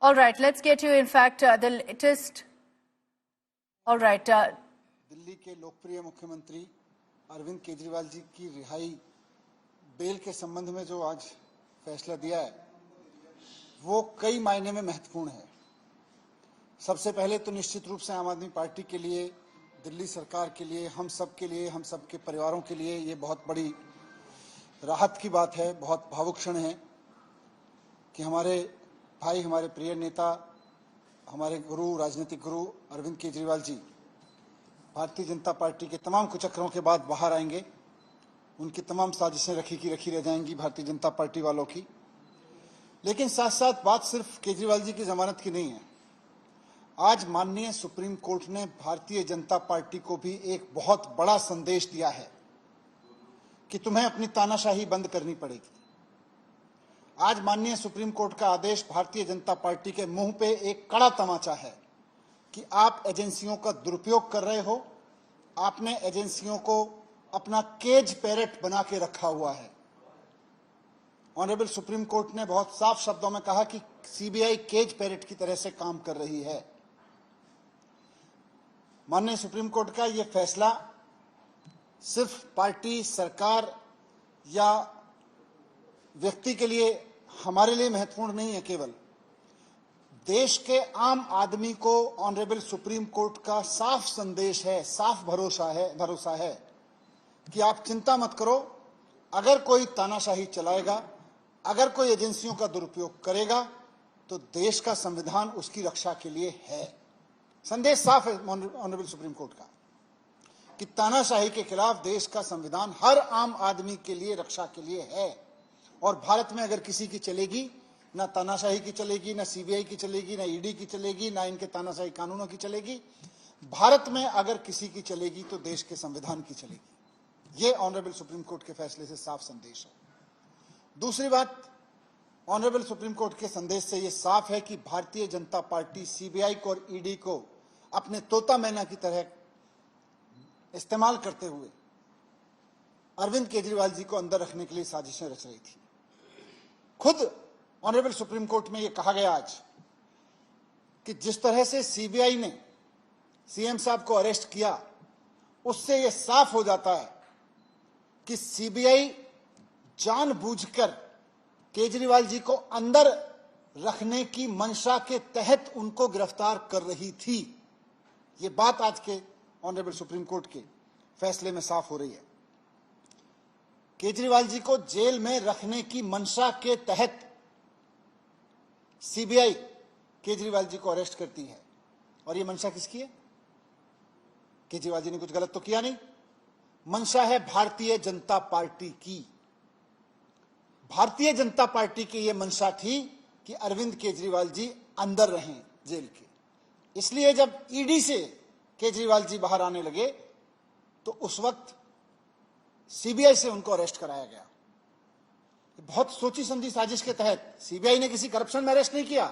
All right, let's get you, in fact, the latest. All right. Delhi के लोकप्रिय मुख्यमंत्री अरविंद केजरीवाल जी की रिहाई बेल के संबंध में जो आज फैसला दिया है वो कई मायने में महत्वपूर्ण है। सबसे पहले तो निश्चित रूप से आम आदमी पार्टी के लिए, दिल्ली सरकार के लिए, हम सब के लिए, हम सब के परिवारों के लिए ये बहुत बड़ी राहत की बात है, बहुत भावुक क्षण है कि हमारे भाई, हमारे प्रिय नेता, हमारे गुरु, राजनीतिक गुरु अरविंद केजरीवाल जी भारतीय जनता पार्टी के तमाम कुचक्रों के बाद बाहर आएंगे। उनकी तमाम साजिशें रखी की रखी रह जाएंगी भारतीय जनता पार्टी वालों की। लेकिन साथ साथ बात सिर्फ केजरीवाल जी की जमानत की नहीं है। आज माननीय सुप्रीम कोर्ट ने भारतीय जनता पार्टी को भी एक बहुत बड़ा संदेश दिया है कि तुम्हें अपनी तानाशाही बंद करनी पड़ेगी। आज माननीय सुप्रीम कोर्ट का आदेश भारतीय जनता पार्टी के मुंह पे एक कड़ा तमाचा है कि आप एजेंसियों का दुरुपयोग कर रहे हो। आपने एजेंसियों को अपना केज पैरेट बना के रखा हुआ है। ऑनरेबल सुप्रीम कोर्ट ने बहुत साफ शब्दों में कहा कि सीबीआई केज पैरेट की तरह से काम कर रही है। माननीय सुप्रीम कोर्ट का यह फैसला सिर्फ पार्टी, सरकार या व्यक्ति के लिए, हमारे लिए महत्वपूर्ण नहीं है। केवल देश के आम आदमी को ऑनरेबल सुप्रीम कोर्ट का साफ संदेश है, साफ भरोसा है कि आप चिंता मत करो। अगर कोई तानाशाही चलाएगा, अगर कोई एजेंसियों का दुरुपयोग करेगा तो देश का संविधान उसकी रक्षा के लिए है। संदेश साफ है ऑनरेबल सुप्रीम कोर्ट का कि तानाशाही के खिलाफ देश का संविधान हर आम आदमी के लिए रक्षा के लिए है। और भारत में अगर किसी की चलेगी, ना तानाशाही की चलेगी, ना सीबीआई की चलेगी, ना ईडी की चलेगी, ना इनके तानाशाही कानूनों की चलेगी। भारत में अगर किसी की चलेगी तो देश के संविधान की चलेगी। ये ऑनरेबल सुप्रीम कोर्ट के फैसले से साफ संदेश है। दूसरी बात, ऑनरेबल सुप्रीम कोर्ट के संदेश से यह साफ है कि भारतीय जनता पार्टी सीबीआई को और ईडी को अपने तोता मैना की तरह इस्तेमाल करते हुए अरविंद केजरीवाल जी को अंदर रखने के लिए साजिशें रच रही थी। खुद ऑनरेबल सुप्रीम कोर्ट में यह कहा गया आज कि जिस तरह से सीबीआई ने सीएम साहब को अरेस्ट किया, उससे यह साफ हो जाता है कि सीबीआई जानबूझकर केजरीवाल जी को अंदर रखने की मंशा के तहत उनको गिरफ्तार कर रही थी। ये बात आज के ऑनरेबल सुप्रीम कोर्ट के फैसले में साफ हो रही है। केजरीवाल जी को जेल में रखने की मंशा के तहत सीबीआई केजरीवाल जी को अरेस्ट करती है। और ये मंशा किसकी है? केजरीवाल जी ने कुछ गलत तो किया नहीं। मंशा है भारतीय जनता पार्टी की। भारतीय जनता पार्टी की यह मंशा थी कि अरविंद केजरीवाल जी अंदर रहें जेल के। इसलिए जब ईडी से केजरीवाल जी बाहर आने लगे तो उस वक्त सीबीआई से उनको अरेस्ट कराया गया। बहुत सोची समझी साजिश के तहत सीबीआई ने किसी करप्शन में अरेस्ट नहीं किया,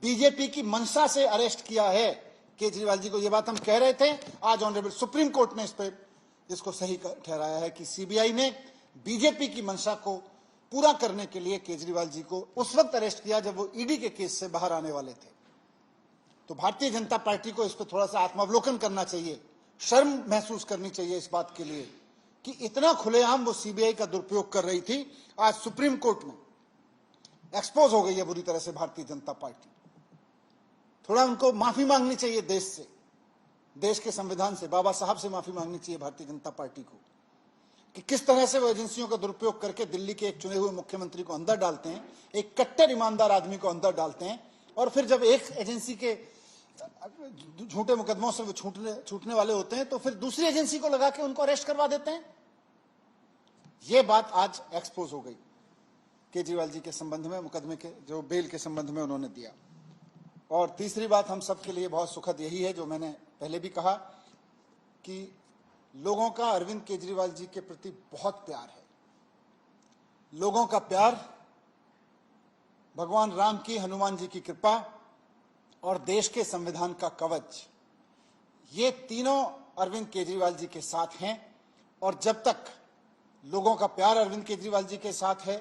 बीजेपी की मंशा से अरेस्ट किया है केजरीवाल जी को। यह बात हम कह रहे थे, आज ऑनरेबल सुप्रीम कोर्ट ने इसको सही ठहराया है कि सीबीआई ने बीजेपी की मंशा को पूरा करने के लिए केजरीवाल जी को उस वक्त अरेस्ट किया जब वो ईडी के केस से बाहर आने वाले थे। तो भारतीय जनता पार्टी को इस पर थोड़ा सा आत्मावलोकन करना चाहिए, शर्म महसूस करनी चाहिए इस बात के लिए कि इतना खुलेआम वो सीबीआई का दुरुपयोग कर रही थी। आज सुप्रीम कोर्ट में एक्सपोज हो गई है बुरी तरह से भारतीय जनता पार्टी। थोड़ा उनको माफी मांगनी चाहिए देश से, देश के संविधान से, बाबा साहब से माफी मांगनी चाहिए भारतीय जनता पार्टी को कि किस तरह से वो एजेंसियों का दुरुपयोग करके दिल्ली के एक चुने हुए मुख्यमंत्री को अंदर डालते हैं, एक कट्टर ईमानदार आदमी को अंदर डालते हैं। और फिर जब एक एजेंसी के झूठे मुकदमों से वो छूटने वाले होते हैं तो फिर दूसरी एजेंसी को लगा के उनको अरेस्ट करवा देते हैं। ये बात आज एक्सपोज हो गई केजरीवाल जी के संबंध में, मुकदमे के जो बेल के संबंध में उन्होंने दिया। और तीसरी बात हम सब के लिए बहुत सुखद यही है, जो मैंने पहले भी कहा कि लोगों का अरविंद केजरीवाल जी के प्रति बहुत प्यार है। लोगों का प्यार, भगवान राम की, हनुमान जी की कृपा और देश के संविधान का कवच, ये तीनों अरविंद केजरीवाल जी के साथ हैं। और जब तक लोगों का प्यार अरविंद केजरीवाल जी के साथ है,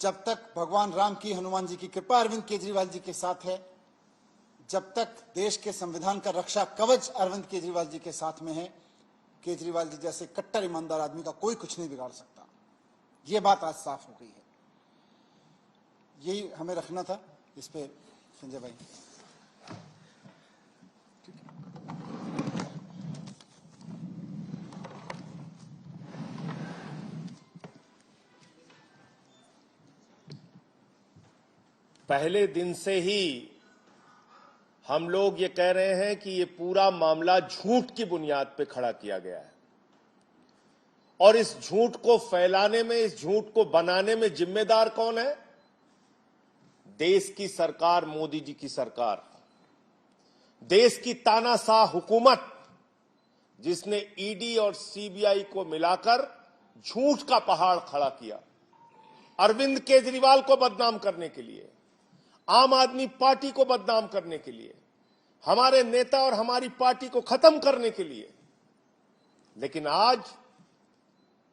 जब तक भगवान राम की, हनुमान जी की कृपा अरविंद केजरीवाल जी के साथ है, जब तक देश के संविधान का रक्षा कवच अरविंद केजरीवाल जी के साथ में है, केजरीवाल जी जैसे कट्टर ईमानदार आदमी का कोई कुछ नहीं बिगाड़ सकता। ये बात आज साफ हो गई है। यही हमें रखना था इस पे संजय भाई। पहले दिन से ही हम लोग ये कह रहे हैं कि ये पूरा मामला झूठ की बुनियाद पे खड़ा किया गया है और इस झूठ को फैलाने में, इस झूठ को बनाने में जिम्मेदार कौन है? देश की सरकार, मोदी जी की सरकार, देश की तानाशाह हुकूमत, जिसने ईडी और सीबीआई को मिलाकर झूठ का पहाड़ खड़ा किया अरविंद केजरीवाल को बदनाम करने के लिए, आम आदमी पार्टी को बदनाम करने के लिए, हमारे नेता और हमारी पार्टी को खत्म करने के लिए। लेकिन आज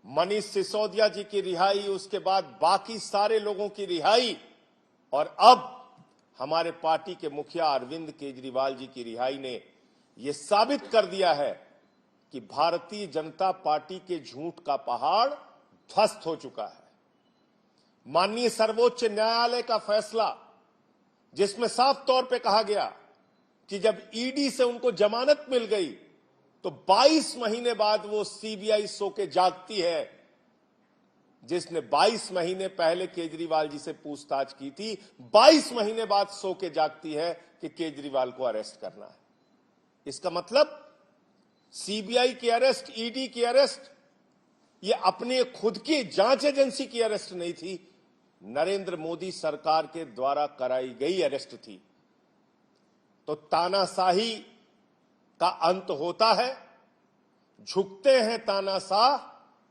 मनीष सिसोदिया जी की रिहाई, उसके बाद बाकी सारे लोगों की रिहाई और अब हमारे पार्टी के मुखिया अरविंद केजरीवाल जी की रिहाई ने यह साबित कर दिया है कि भारतीय जनता पार्टी के झूठ का पहाड़ ध्वस्त हो चुका है। माननीय सर्वोच्च न्यायालय का फैसला, जिसमें साफ तौर पे कहा गया कि जब ईडी से उनको जमानत मिल गई तो 22 महीने बाद वो सीबीआई सो के जागती है, जिसने 22 महीने पहले केजरीवाल जी से पूछताछ की थी, 22 महीने बाद सो के जागती है कि केजरीवाल को अरेस्ट करना है। इसका मतलब सीबीआई की अरेस्ट, ईडी की अरेस्ट, ये अपनी खुद की जांच एजेंसी की अरेस्ट नहीं थी, नरेंद्र मोदी सरकार के द्वारा कराई गई अरेस्ट थी। तो तानाशाही का अंत होता है, झुकते हैं तानाशाह,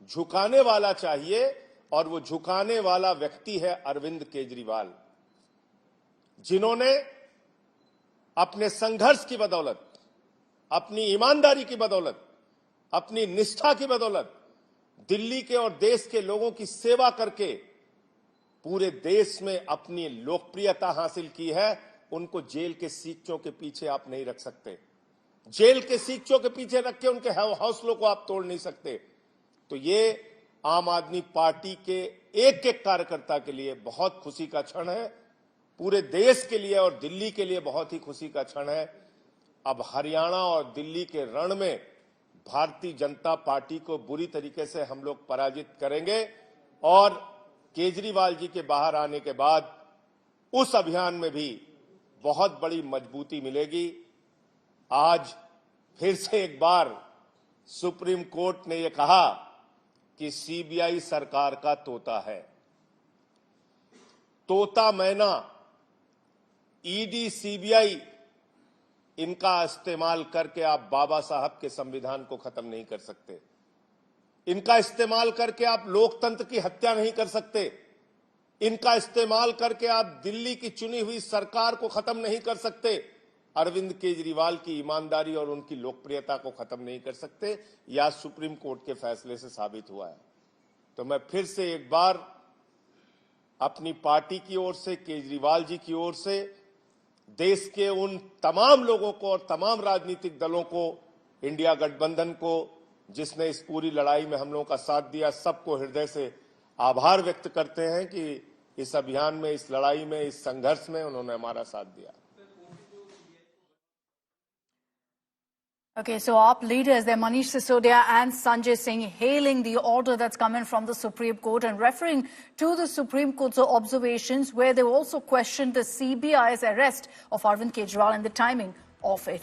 झुकाने वाला चाहिए, और वो झुकाने वाला व्यक्ति है अरविंद केजरीवाल, जिन्होंने अपने संघर्ष की बदौलत, अपनी ईमानदारी की बदौलत, अपनी निष्ठा की बदौलत दिल्ली के और देश के लोगों की सेवा करके पूरे देश में अपनी लोकप्रियता हासिल की है। उनको जेल के सीखचों के पीछे आप नहीं रख सकते, जेल के सीखचों के पीछे रख के उनके हौसलों को आप तोड़ नहीं सकते। तो ये आम आदमी पार्टी के एक एक कार्यकर्ता के लिए बहुत खुशी का क्षण है, पूरे देश के लिए और दिल्ली के लिए बहुत ही खुशी का क्षण है। अब हरियाणा और दिल्ली के रण में भारतीय जनता पार्टी को बुरी तरीके से हम लोग पराजित करेंगे और केजरीवाल जी के बाहर आने के बाद उस अभियान में भी बहुत बड़ी मजबूती मिलेगी। आज फिर से एक बार सुप्रीम कोर्ट ने यह कहा कि सीबीआई सरकार का तोता है। तोता मैना, ईडी, सीबीआई, इनका इस्तेमाल करके आप बाबा साहब के संविधान को खत्म नहीं कर सकते। इनका इस्तेमाल करके आप लोकतंत्र की हत्या नहीं कर सकते। इनका इस्तेमाल करके आप दिल्ली की चुनी हुई सरकार को खत्म नहीं कर सकते। अरविंद केजरीवाल की ईमानदारी और उनकी लोकप्रियता को खत्म नहीं कर सकते। यह सुप्रीम कोर्ट के फैसले से साबित हुआ है। तो मैं फिर से एक बार अपनी पार्टी की ओर से, केजरीवाल जी की ओर से, देश के उन तमाम लोगों को और तमाम राजनीतिक दलों को, इंडिया गठबंधन को, जिसने इस पूरी लड़ाई में हम लोगों का साथ दिया, सबको हृदय से आभार व्यक्त करते हैं कि इस अभियान में, इस लड़ाई में, इस संघर्ष में उन्होंने हमारा साथ दिया। Okay, so AAP leaders, they're Manish Sisodia and Sanjay Singh, hailing the order that's coming from the Supreme Court and referring to the Supreme Court's observations, where they also questioned the CBI's arrest of Arvind Kejriwal and the timing of it.